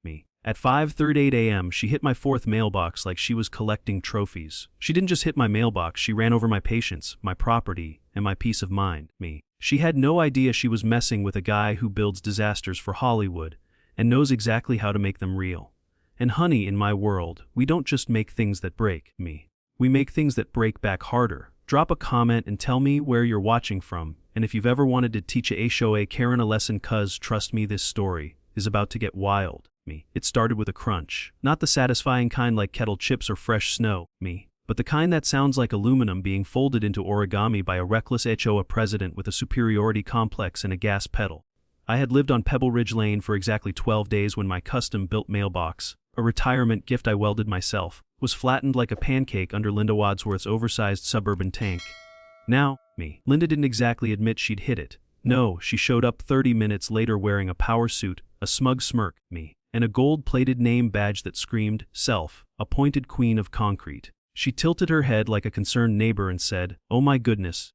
me. At 5:38 a.m., she hit my fourth mailbox like she was collecting trophies. She didn't just hit my mailbox, she ran over my patience, my property, and my peace of mind, me. She had no idea she was messing with a guy who builds disasters for Hollywood and knows exactly how to make them real. And honey, in my world, we don't just make things that break me. We make things that break back harder. Drop a comment and tell me where you're watching from, and if you've ever wanted to teach a HOA Karen a lesson, cuz trust me, this story is about to get wild. Me. It started with a crunch. Not the satisfying kind like kettle chips or fresh snow, me, but the kind that sounds like aluminum being folded into origami by a reckless HOA president with a superiority complex and a gas pedal. I had lived on Pebble Ridge Lane for exactly 12 days when my custom-built mailbox, a retirement gift I welded myself, was flattened like a pancake under Linda Wadsworth's oversized suburban tank. Now, me. Linda didn't exactly admit she'd hit it. No, she showed up 30 minutes later wearing a power suit, a smug smirk, me, and a gold-plated name badge that screamed, Self, Appointed Queen of Concrete. She tilted her head like a concerned neighbor and said, "Oh my goodness.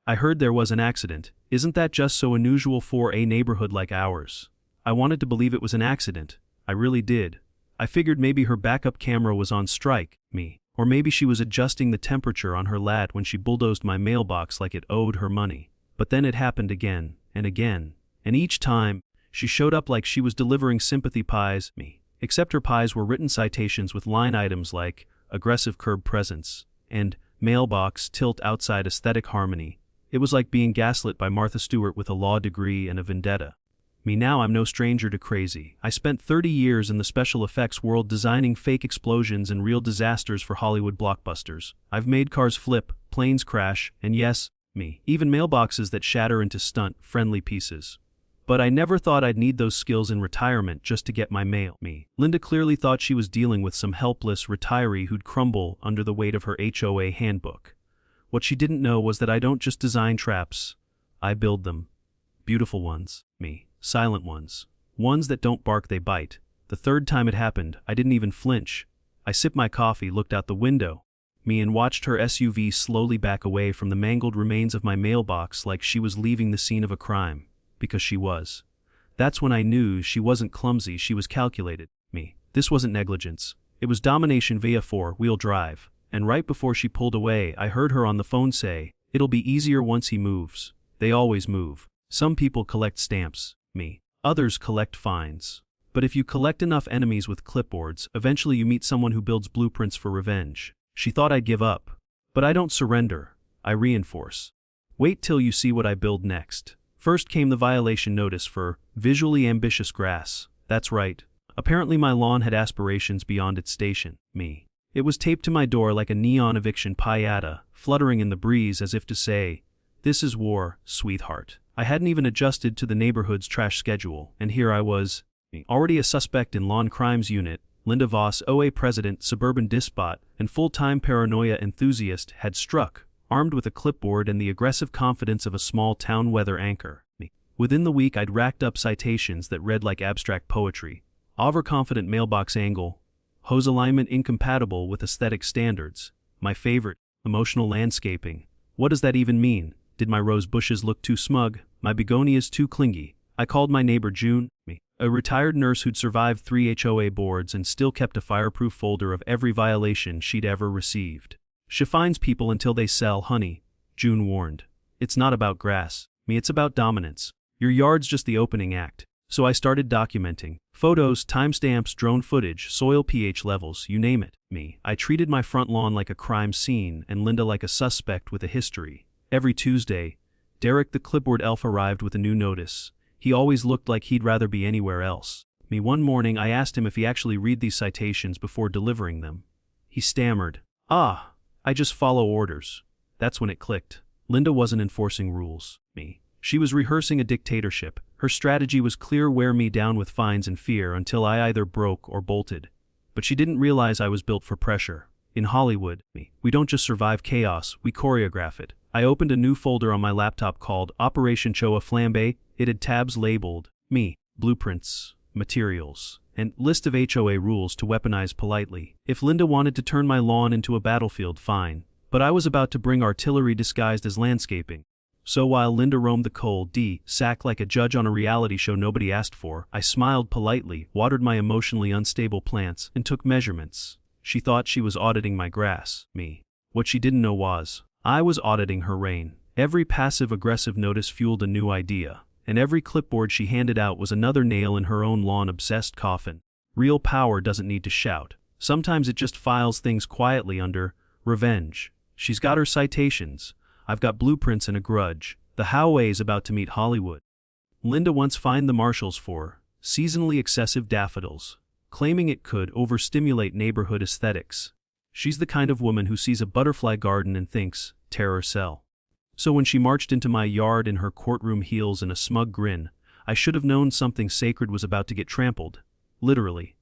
I heard there was an accident. Isn't that just so unusual for a neighborhood like ours?" I wanted to believe it was an accident. I really did. I figured maybe her backup camera was on strike, me, or maybe she was adjusting the temperature on her lat when she bulldozed my mailbox like it owed her money. But then it happened again, and each time, she showed up like she was delivering sympathy pies, me. Except her pies were written citations with line items like, aggressive curb presence, and mailbox tilt outside aesthetic harmony. It was like being gaslit by Martha Stewart with a law degree and a vendetta. Me, now I'm no stranger to crazy. I spent 30 years in the special effects world designing fake explosions and real disasters for Hollywood blockbusters. I've made cars flip, planes crash, and yes, me, even mailboxes that shatter into stunt-friendly pieces. But I never thought I'd need those skills in retirement just to get my mail, me. Linda clearly thought she was dealing with some helpless retiree who'd crumble under the weight of her HOA handbook. What she didn't know was that I don't just design traps, I build them. Beautiful ones, me. Silent ones. Ones that don't bark, they bite. The third time it happened, I didn't even flinch. I sipped my coffee, looked out the window, me, and watched her SUV slowly back away from the mangled remains of my mailbox like she was leaving the scene of a crime. Because she was. That's when I knew she wasn't clumsy, she was calculated, me. This wasn't negligence. It was domination via four-wheel drive. And right before she pulled away, I heard her on the phone say, "It'll be easier once he moves." They always move. Some people collect stamps, me. Others collect fines. But if you collect enough enemies with clipboards, eventually you meet someone who builds blueprints for revenge. She thought I'd give up. But I don't surrender. I reinforce. Wait till you see what I build next. First came the violation notice for visually ambitious grass. That's right. Apparently my lawn had aspirations beyond its station, me. It was taped to my door like a neon eviction piñata, fluttering in the breeze as if to say, "This is war, sweetheart." I hadn't even adjusted to the neighborhood's trash schedule, and here I was, already a suspect in lawn crimes unit. Linda Voss, OA president, suburban despot, and full-time paranoia enthusiast, had struck, armed with a clipboard and the aggressive confidence of a small-town weather anchor. Within the week I'd racked up citations that read like abstract poetry. Overconfident mailbox angle. Hose alignment incompatible with aesthetic standards. My favorite, emotional landscaping. What does that even mean? Did my rose bushes look too smug? My begonias too clingy? I called my neighbor June, me, a retired nurse who'd survived 3 HOA boards and still kept a fireproof folder of every violation she'd ever received. She finds people until they sell, honey, June warned. It's not about grass, me, it's about dominance. Your yard's just the opening act. So I started documenting. Photos, timestamps, drone footage, soil pH levels, you name it, me. I treated my front lawn like a crime scene and Linda like a suspect with a history. Every Tuesday, Derek the clipboard elf arrived with a new notice. He always looked like he'd rather be anywhere else. Me, one morning I asked him if he actually read these citations before delivering them. He stammered, "Ah, I just follow orders." That's when it clicked. Linda wasn't enforcing rules, me. She was rehearsing a dictatorship. Her strategy was clear: wear me down with fines and fear until I either broke or bolted. But she didn't realize I was built for pressure. In Hollywood, we don't just survive chaos, we choreograph it. I opened a new folder on my laptop called Operation HOA Flambe. It had tabs labeled me, blueprints, materials, and list of HOA rules to weaponize politely. If Linda wanted to turn my lawn into a battlefield, fine. But I was about to bring artillery disguised as landscaping. So while Linda roamed the cold sack like a judge on a reality show nobody asked for, I smiled politely, watered my emotionally unstable plants, and took measurements. She thought she was auditing my grass. What she didn't know was, I was auditing her rain. Every passive-aggressive notice fueled a new idea, and every clipboard she handed out was another nail in her own lawn-obsessed coffin. Real power doesn't need to shout. Sometimes it just files things quietly under revenge. She's got her citations. I've got blueprints and a grudge. The HOA's about to meet Hollywood. Linda once fined the marshals for seasonally excessive daffodils, claiming it could overstimulate neighborhood aesthetics. She's the kind of woman who sees a butterfly garden and thinks, terror cell. So when she marched into my yard in her courtroom heels and a smug grin, I should have known something sacred was about to get trampled. Literally.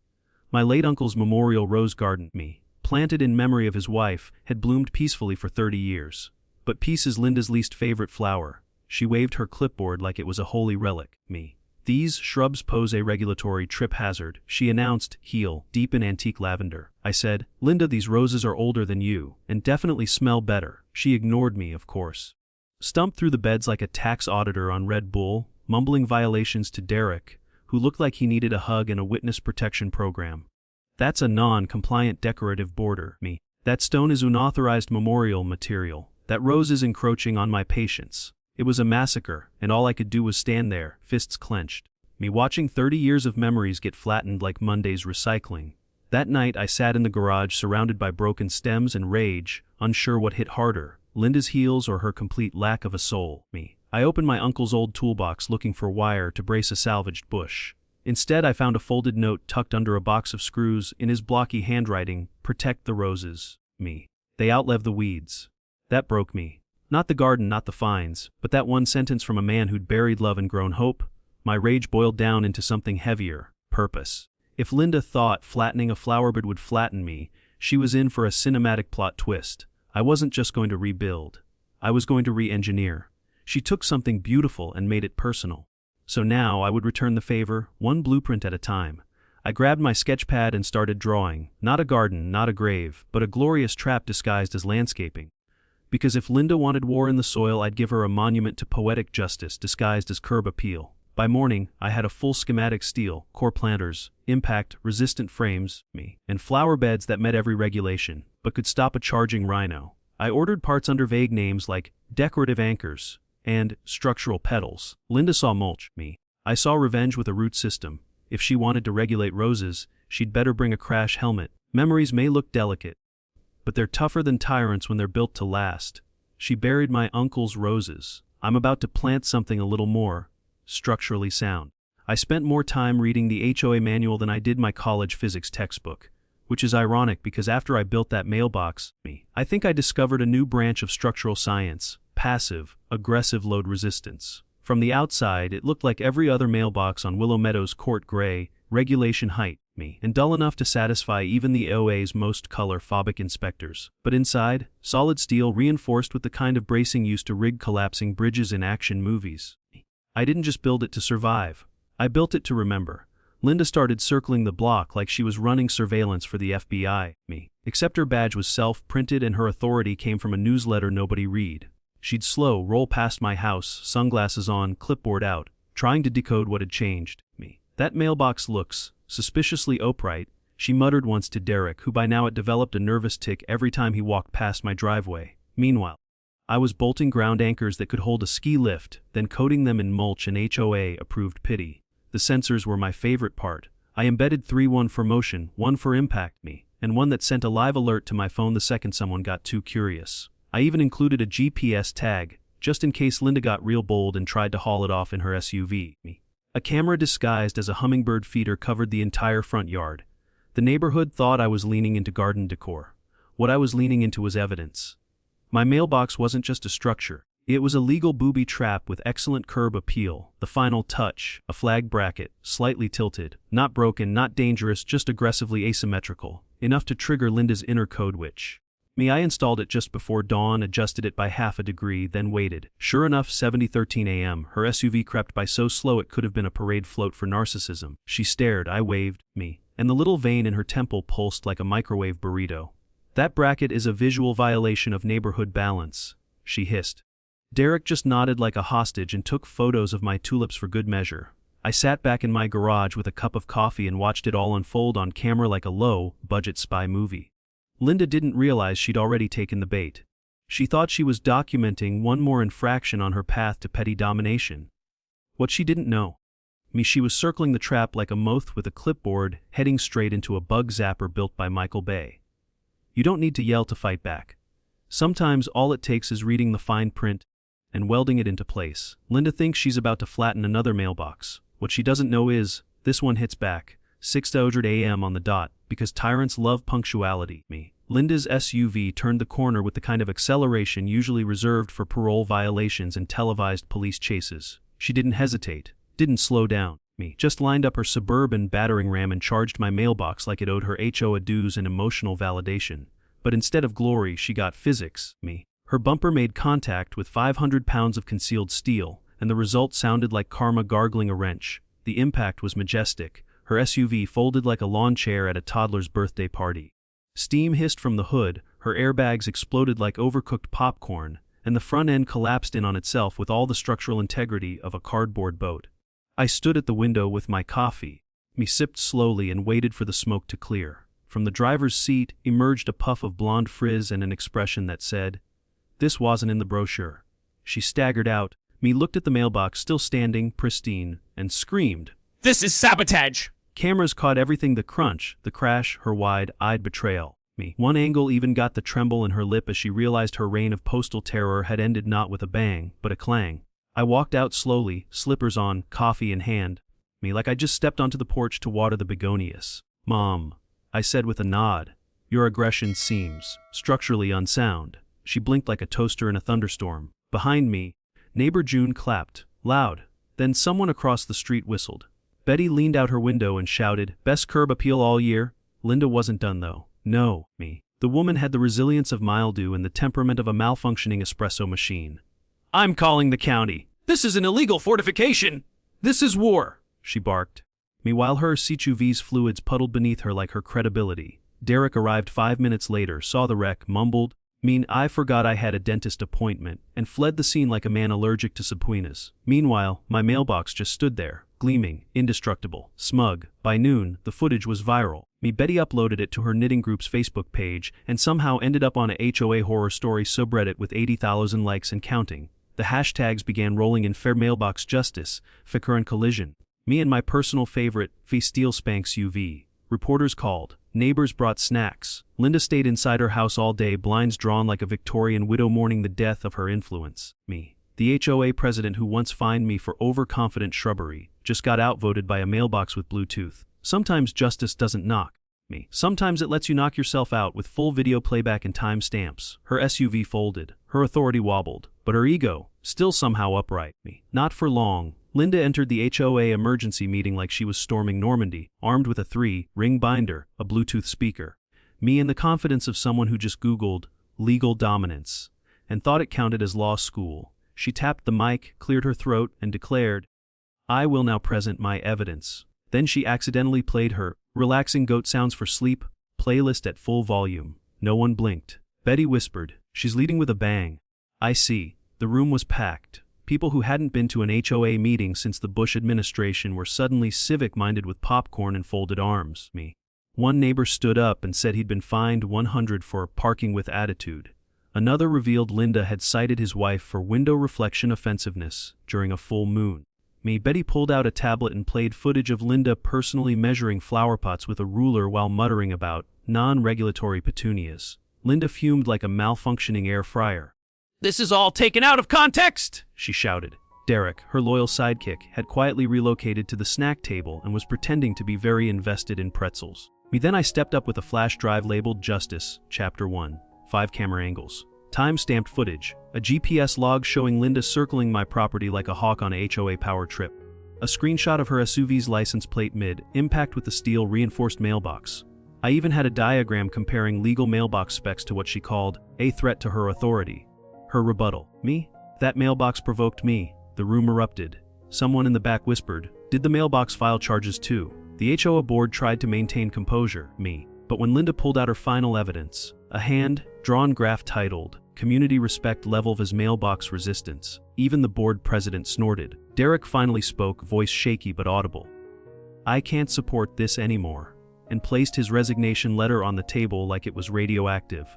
My late uncle's memorial rose garden, planted in memory of his wife, had bloomed peacefully for 30 years. But peace is Linda's least favorite flower. She waved her clipboard like it was a holy relic. These shrubs pose a regulatory trip hazard, she announced, heel deep in antique lavender. I said, Linda, these roses are older than you, and definitely smell better. She ignored me, of course. Stumped through the beds like a tax auditor on Red Bull, mumbling violations to Derek, who looked like he needed a hug and a witness protection program. That's a non-compliant decorative border. That stone is unauthorized memorial material. That rose is encroaching on my patience. It was a massacre, and all I could do was stand there, fists clenched. Watching 30 years of memories get flattened like Monday's recycling. That night I sat in the garage surrounded by broken stems and rage, unsure what hit harder, Linda's heels or her complete lack of a soul. I opened my uncle's old toolbox looking for wire to brace a salvaged bush. Instead I found a folded note tucked under a box of screws, in his blocky handwriting, protect the roses. They outlive the weeds. That broke me. Not the garden, not the fines, but that one sentence from a man who'd buried love and grown hope. My rage boiled down into something heavier, purpose. If Linda thought flattening a flowerbed would flatten me, she was in for a cinematic plot twist. I wasn't just going to rebuild. I was going to re-engineer. She took something beautiful and made it personal. So now I would return the favor, one blueprint at a time. I grabbed my sketch pad and started drawing, not a garden, not a grave, but a glorious trap disguised as landscaping. Because if Linda wanted war in the soil, I'd give her a monument to poetic justice disguised as curb appeal. By morning, I had a full schematic: steel, core planters, impact, resistant frames, and flower beds that met every regulation, but could stop a charging rhino. I ordered parts under vague names like decorative anchors and structural petals. Linda saw mulch. I saw revenge with a root system. If she wanted to regulate roses, she'd better bring a crash helmet. Memories may look delicate, but they're tougher than tyrants when they're built to last. She buried my uncle's roses. I'm about to plant something a little more structurally sound. I spent more time reading the HOA manual than I did my college physics textbook, which is ironic because after I built that mailbox, I think I discovered a new branch of structural science: passive, aggressive load resistance. From the outside, it looked like every other mailbox on Willow Meadows Court: gray, regulation height, and dull enough to satisfy even the OA's most color-phobic inspectors. But inside, solid steel reinforced with the kind of bracing used to rig collapsing bridges in action movies. I didn't just build it to survive. I built it to remember. Linda started circling the block like she was running surveillance for the FBI. Except her badge was self-printed and her authority came from a newsletter nobody read. She'd slow roll past my house, sunglasses on, clipboard out, trying to decode what had changed. That mailbox looks suspiciously upright, she muttered once to Derek, who by now had developed a nervous tic every time he walked past my driveway. Meanwhile, I was bolting ground anchors that could hold a ski lift, then coating them in mulch and HOA-approved pity. The sensors were my favorite part. I embedded 3: one for motion, one for impact, and one that sent a live alert to my phone the second someone got too curious. I even included a GPS tag, just in case Linda got real bold and tried to haul it off in her SUV. A camera disguised as a hummingbird feeder covered the entire front yard. The neighborhood thought I was leaning into garden decor. What I was leaning into was evidence. My mailbox wasn't just a structure. It was a legal booby trap with excellent curb appeal. The final touch, a flag bracket, slightly tilted, not broken, not dangerous, just aggressively asymmetrical, enough to trigger Linda's inner code witch. I installed it just before dawn, adjusted it by half a degree, then waited. Sure enough, 7:13 a.m., her SUV crept by so slow it could have been a parade float for narcissism. She stared, I waved, and the little vein in her temple pulsed like a microwave burrito. That bracket is a visual violation of neighborhood balance, she hissed. Derek just nodded like a hostage and took photos of my tulips for good measure. I sat back in my garage with a cup of coffee and watched it all unfold on camera like a low-budget spy movie. Linda didn't realize she'd already taken the bait. She thought she was documenting one more infraction on her path to petty domination. What she didn't know, she was circling the trap like a moth with a clipboard, heading straight into a bug zapper built by Michael Bay. You don't need to yell to fight back. Sometimes all it takes is reading the fine print and welding it into place. Linda thinks she's about to flatten another mailbox. What she doesn't know is, this one hits back, 6:00 a.m. on the dot, because tyrants love punctuality. Linda's SUV turned the corner with the kind of acceleration usually reserved for parole violations and televised police chases. She didn't hesitate, didn't slow down. Just lined up her Suburban battering ram and charged my mailbox like it owed her HOA dues and emotional validation. But instead of glory, she got physics. Her bumper made contact with 500 pounds of concealed steel, and the result sounded like karma gargling a wrench. The impact was majestic. Her SUV folded like a lawn chair at a toddler's birthday party. Steam hissed from the hood, her airbags exploded like overcooked popcorn, and the front end collapsed in on itself with all the structural integrity of a cardboard boat. I stood at the window with my coffee. Sipped slowly and waited for the smoke to clear. From the driver's seat emerged a puff of blonde frizz and an expression that said, "This wasn't in the brochure." She staggered out. Looked at the mailbox still standing, pristine, and screamed, "This is sabotage!" Cameras caught everything: the crunch, the crash, her wide-eyed betrayal. One angle even got the tremble in her lip as she realized her reign of postal terror had ended not with a bang, but a clang. I walked out slowly, slippers on, coffee in hand. Like I just stepped onto the porch to water the begonias. "Mom," I said with a nod, "your aggression seems structurally unsound." She blinked like a toaster in a thunderstorm. Behind me, neighbor June clapped, loud. Then someone across the street whistled. Betty leaned out her window and shouted, "Best curb appeal all year." Linda wasn't done though. No, The woman had the resilience of mildew and the temperament of a malfunctioning espresso machine. "I'm calling the county. This is an illegal fortification. This is war," she barked. While her CHUV's fluids puddled beneath her like her credibility, Derek arrived 5 minutes later, saw the wreck, mumbled, "I forgot I had a dentist appointment," and fled the scene like a man allergic to subpoenas. Meanwhile, my mailbox just stood there, gleaming, indestructible, smug. By noon, the footage was viral. Betty uploaded it to her knitting group's Facebook page and somehow ended up on a HOA horror story subreddit with 80,000 likes and counting. The hashtags began rolling in: fair mailbox justice, for current collision. Me and my personal favorite, Fee Steel Spanx UV. Reporters called. Neighbors brought snacks. Linda stayed inside her house all day, blinds drawn like a Victorian widow mourning the death of her influence. The HOA president who once fined me for overconfident shrubbery, just got outvoted by a mailbox with Bluetooth. Sometimes justice doesn't knock. Sometimes it lets you knock yourself out with full video playback and time stamps. Her SUV folded. Her authority wobbled. But her ego, still somehow upright. Not for long. Linda entered the HOA emergency meeting like she was storming Normandy, armed with a 3-ring binder, a Bluetooth speaker. And the confidence of someone who just Googled legal dominance and thought it counted as law school. She tapped the mic, cleared her throat, and declared, "I will now present my evidence." Then she accidentally played her relaxing goat sounds for sleep playlist at full volume. No one blinked. Betty whispered, "She's leading with a bang." I see. The room was packed. People who hadn't been to an HOA meeting since the Bush administration were suddenly civic-minded with popcorn and folded arms. One neighbor stood up and said he'd been fined $100 for parking with attitude. Another revealed Linda had cited his wife for window reflection offensiveness during a full moon. Betty pulled out a tablet and played footage of Linda personally measuring flower pots with a ruler while muttering about non-regulatory petunias. Linda fumed like a malfunctioning air fryer. "This is all taken out of context!" she shouted. Derek, her loyal sidekick, had quietly relocated to the snack table and was pretending to be very invested in pretzels. Then I stepped up with a flash drive labeled Justice, Chapter 1, 5 camera angles. Time-stamped footage, a GPS log showing Linda circling my property like a hawk on a HOA power trip. A screenshot of her SUV's license plate mid-impact with the steel reinforced mailbox. I even had a diagram comparing legal mailbox specs to what she called a threat to her authority. Her rebuttal. Me? That mailbox provoked me. The room erupted. Someone in the back whispered, "Did the mailbox file charges too?" The HOA board tried to maintain composure. Me. But when Linda pulled out her final evidence, a hand-drawn graph titled, community respect level of his mailbox resistance. Even the board president snorted. Derek finally spoke, voice shaky but audible. I can't support this anymore, and placed his resignation letter on the table like it was radioactive.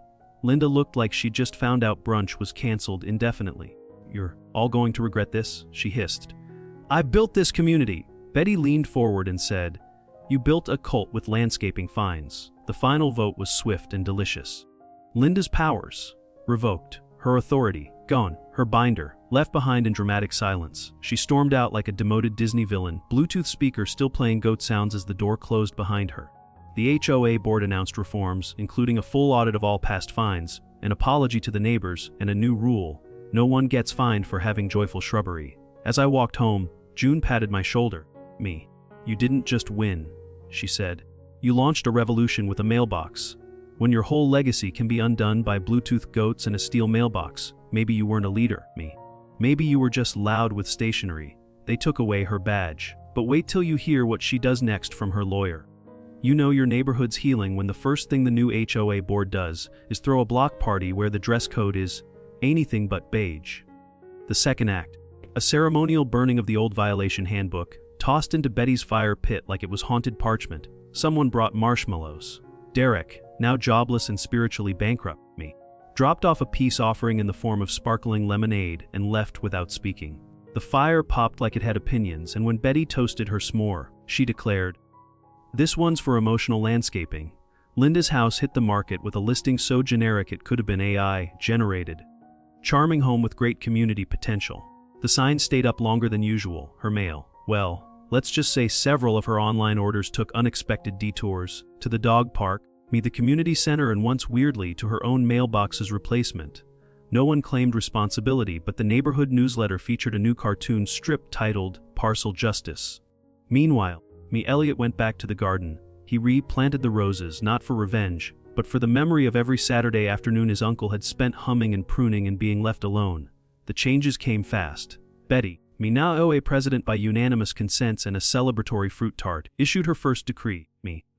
Linda looked like she'd just found out brunch was canceled indefinitely. You're all going to regret this, she hissed. I built this community. Betty leaned forward and said, You built a cult with landscaping fines. The final vote was swift and delicious. Linda's powers revoked, her authority gone, her binder left behind in dramatic silence. She stormed out like a demoted Disney villain, Bluetooth speaker still playing goat sounds as the door closed behind her. The HOA board announced reforms, including a full audit of all past fines, an apology to the neighbors, and a new rule: no one gets fined for having joyful shrubbery. As I walked home, June patted my shoulder. Me. You didn't just win, she said. You launched a revolution with a mailbox. When your whole legacy can be undone by Bluetooth goats and a steel mailbox, maybe you weren't a leader, me. Maybe you were just loud with stationery. They took away her badge. But wait till you hear what she does next from her lawyer. You know your neighborhood's healing when the first thing the new HOA board does is throw a block party where the dress code is anything but beige. The second act, a ceremonial burning of the old violation handbook, tossed into Betty's fire pit like it was haunted parchment. Someone brought marshmallows. Derek, now jobless and spiritually bankrupt, me, dropped off a peace offering in the form of sparkling lemonade and left without speaking. The fire popped like it had opinions, and when Betty toasted her s'more, she declared, This one's for emotional landscaping. Linda's house hit the market with a listing so generic it could have been AI generated. Charming home with great community potential. The sign stayed up longer than usual, her mail. Well, let's just say several of her online orders took unexpected detours. To the dog park, me the community center, and once weirdly to her own mailbox's replacement. No one claimed responsibility, but the neighborhood newsletter featured a new cartoon strip titled Parcel Justice. Meanwhile, Elliot went back to the garden. He replanted the roses, not for revenge, but for the memory of every Saturday afternoon his uncle had spent humming and pruning and being left alone. The changes came fast. Betty, now HOA president by unanimous consents and a celebratory fruit tart, issued her first decree.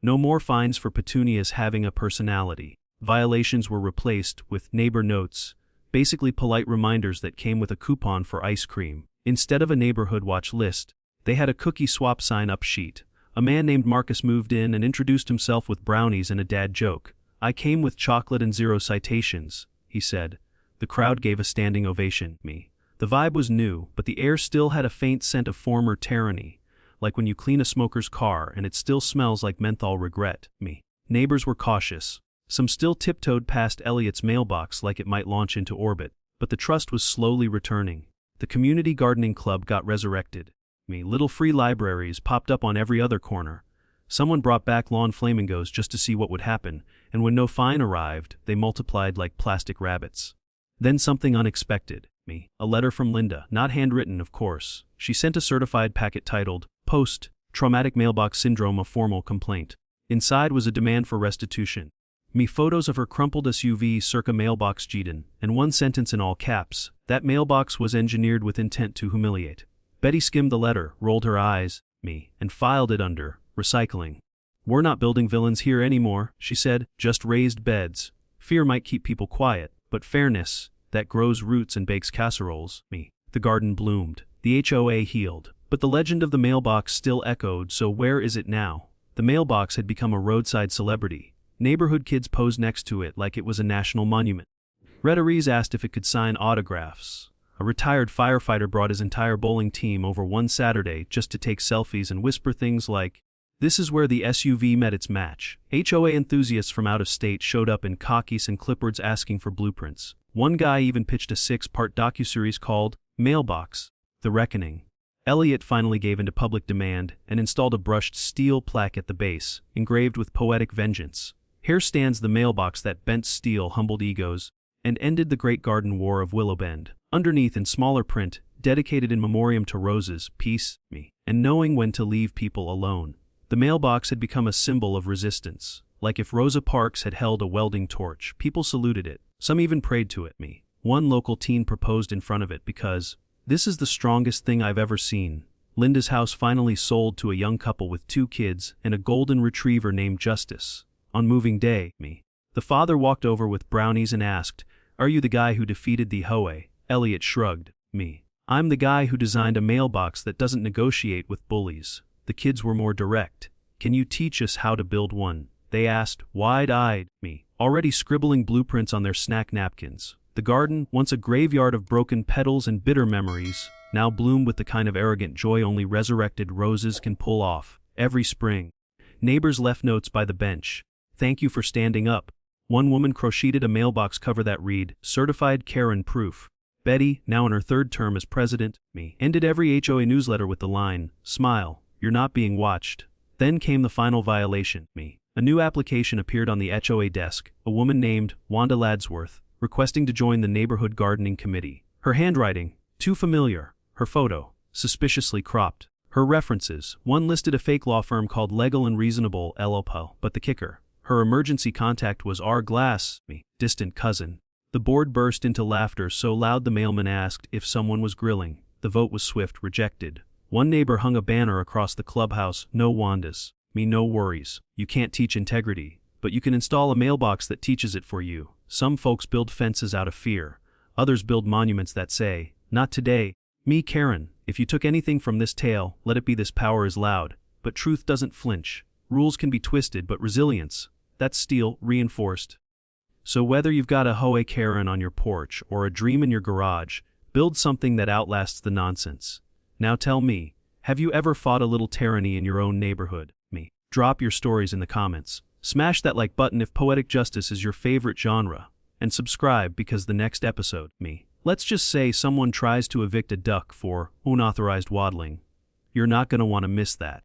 No more fines for petunias having a personality. Violations were replaced with neighbor notes, basically polite reminders that came with a coupon for ice cream. Instead of a neighborhood watch list, they had a cookie swap sign-up sheet. A man named Marcus moved in and introduced himself with brownies and a dad joke. I came with chocolate and 0 citations, he said. The crowd gave a standing ovation. The vibe was new, but the air still had a faint scent of former tyranny, like when you clean a smoker's car and it still smells like menthol regret. Neighbors were cautious. Some still tiptoed past Elliot's mailbox like it might launch into orbit, but the trust was slowly returning. The community gardening club got resurrected. Little free libraries popped up on every other corner. Someone brought back lawn flamingos just to see what would happen, and when no fine arrived, they multiplied like plastic rabbits. Then something unexpected. A letter from Linda, not handwritten, of course. She sent a certified packet titled, Post, Traumatic Mailbox Syndrome, a formal complaint. Inside was a demand for restitution. Photos of her crumpled SUV circa mailbox Jiden, and one sentence in all caps: that mailbox was engineered with intent to humiliate. Betty skimmed the letter, rolled her eyes, and filed it under, recycling. We're not building villains here anymore, she said, just raised beds. Fear might keep people quiet, but fairness, that grows roots and bakes casseroles. The garden bloomed. The HOA healed. But the legend of the mailbox still echoed, so where is it now? The mailbox had become a roadside celebrity. Neighborhood kids posed next to it like it was a national monument. Retirees asked if it could sign autographs. A retired firefighter brought his entire bowling team over one Saturday just to take selfies and whisper things like, This is where the SUV met its match. HOA enthusiasts from out of state showed up in khakis and clipboards asking for blueprints. One guy even pitched a 6-part docuseries called Mailbox, The Reckoning. Elliot finally gave into public demand and installed a brushed steel plaque at the base, engraved with poetic vengeance. Here stands the mailbox that bent steel humbled egos and ended the Great Garden War of Willowbend. Underneath, in smaller print, dedicated in memoriam to roses, peace, and knowing when to leave people alone. The mailbox had become a symbol of resistance. Like if Rosa Parks had held a welding torch, people saluted it. Some even prayed to it. One local teen proposed in front of it because, This is the strongest thing I've ever seen. Linda's house finally sold to a young couple with 2 kids and a golden retriever named Justice. On moving day, the father walked over with brownies and asked, Are you the guy who defeated the HOA? Elliot shrugged. Me. I'm the guy who designed a mailbox that doesn't negotiate with bullies. The kids were more direct. Can you teach us how to build one? They asked, wide-eyed. Me. Already scribbling blueprints on their snack napkins. The garden, once a graveyard of broken petals and bitter memories, now bloomed with the kind of arrogant joy only resurrected roses can pull off. Every spring, neighbors left notes by the bench. Thank you for standing up. One woman crocheted a mailbox cover that read, Certified Karen Proof. Betty, now in her third term as president, me, ended every HOA newsletter with the line, smile, you're not being watched. Then came the final violation, me. A new application appeared on the HOA desk, a woman named Wanda Ladsworth, requesting to join the neighborhood gardening committee. Her handwriting, too familiar. Her photo, suspiciously cropped. Her references, one listed a fake law firm called Legal and Reasonable LLP, but the kicker, her emergency contact was R. Glass, me, distant cousin. The board burst into laughter so loud the mailman asked if someone was grilling. The vote was swift, rejected. One neighbor hung a banner across the clubhouse, no Wandas. Me, no worries. You can't teach integrity, but you can install a mailbox that teaches it for you. Some folks build fences out of fear. Others build monuments that say, not today. Me, Karen, if you took anything from this tale, let it be this power is loud, but truth doesn't flinch. Rules can be twisted, but resilience, that's steel, reinforced. So whether you've got a HOA Karen on your porch or a dream in your garage, build something that outlasts the nonsense. Now tell me, have you ever fought a little tyranny in your own neighborhood? Me. Drop your stories in the comments. Smash that like button if poetic justice is your favorite genre. And subscribe because the next episode, me. Let's just say someone tries to evict a duck for unauthorized waddling. You're not going to want to miss that.